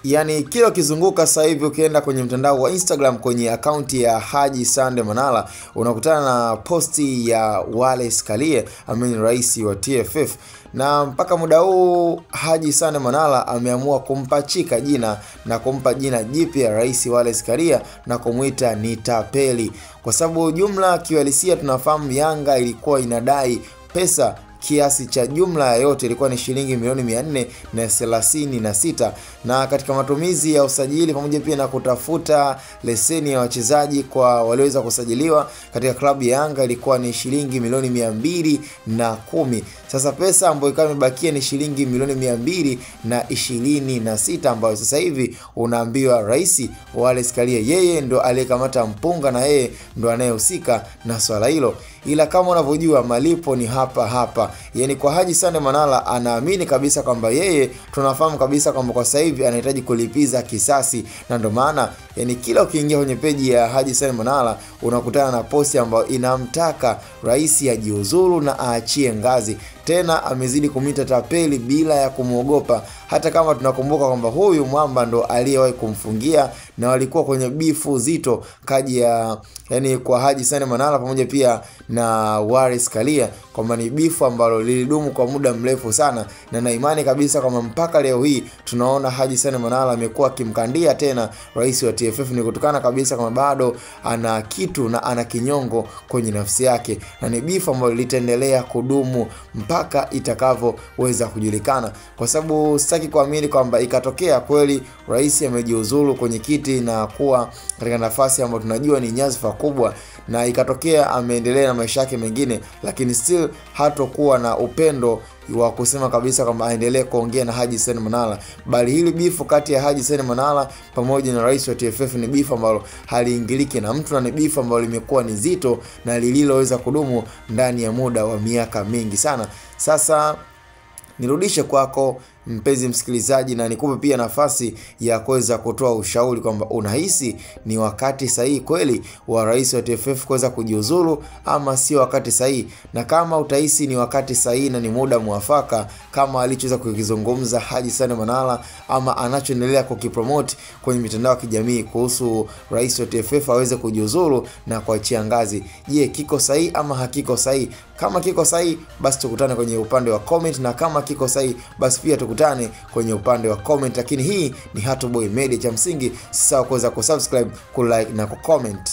Yani kila ukizunguka sasa hivi ukienda kwenye mtandao wa Instagram kwenye akaunti ya Haji Sande Manara unakutana na posti ya Wallace Karia ambaye ni rais wa TFF, na mpaka muda huu Haji Sande Manara ameamua kumpachika jina na kumpa jina jipya rais Wallace Karia na kumuita ni tapeli, kwa sababu jumla kiuhalisia tunafahamu Yanga ilikuwa inadai pesa kiasi cha jumla yote ilikuwa ni shilingi milioni 436, na katika matumizi ya usajili pamoja pia na kutafuta leseni ya wachezaji kwa walioweza kusajiliwa katika klabu ya Yanga ilikuwa ni shilingi milioni 210. Sasa pesa ambayo ikawa imebakia ni shilingi milioni 226, ambayo sasa hivi unaambiwa rais Wallace Karia yeye ndo aliyekamata mpunga na yeye ndo anayehusika na swala hilo. Ila kama unavyojua malipo ni hapa hapa. Yani kwa Haji Sande Manara anaamini kabisa kwamba yeye, tunafahamu kabisa kwamba kwa sasa hivi anahitaji kulipiza kisasi, na ndio maana yani kila ukiingia kwenye peji ya Haji Sande Manara unakutana na posti ambayo inamtaka rais ajiuzuru na aachie ngazi. Tena amezidi kumita tapeli bila ya kumuogopa, hata kama tunakumbuka kwamba huyu mwamba ndo aliyewahi kumfungia na walikuwa kwenye bifu zito kaji ya yani kwa Haji Sande Manara pamoja pia na Wallace Karia, kwamba ni bifu ambalo lilidumu kwa muda mrefu sana, na na imani kabisa kwamba mpaka leo hii tunaona Haji Sande Manara amekuwa akimkandia tena rais wa TFF ni kutokana kabisa kama bado ana kitu na ana kinyongo kwenye nafsi yake, na ni bifu ambalo litaendelea kudumu mpaka itakavyoweza kujulikana, kwa sababu sitaki kuamini kwamba ikatokea kweli rais amejiuzuru kwenye kiti na kuwa katika nafasi ambayo tunajua ni nyadhifa kubwa, na ikatokea ameendelea na maisha yake mengine, lakini still hatokuwa na upendo wa kusema kabisa kwamba aendelee kuongea na Haji Sande Manara, bali hili bifu kati ya Haji Sande Manara pamoja na rais wa TFF ni bifu ambalo haliingiliki na mtu, na ni bifu ambalo limekuwa ni zito na lililoweza kudumu ndani ya muda wa miaka mingi sana. Sasa nirudishe kwako mpenzi msikilizaji, na nikupe pia nafasi ya kuweza kutoa ushauri kwamba unahisi ni wakati sahihi kweli wa rais wa TFF kuweza kujiuzuru ama sio wakati sahihi, na kama utahisi ni wakati sahihi na ni muda mwafaka kama alichoweza kukizungumza Haji Sande Manara ama anachoendelea kukipromote kwenye mitandao ya kijamii kuhusu rais wa TFF aweze kujiuzuru na kuachia ngazi, je, kiko sahihi ama hakiko sahihi? Kama kiko sahihi basi tukutane kwenye upande wa comment, na kama kiko sahihi basi pia tukutane kwenye upande wa comment. Lakini hii ni Hatuboy Media, cha msingi sasa kuweza kusubscribe, kulike na kucomment.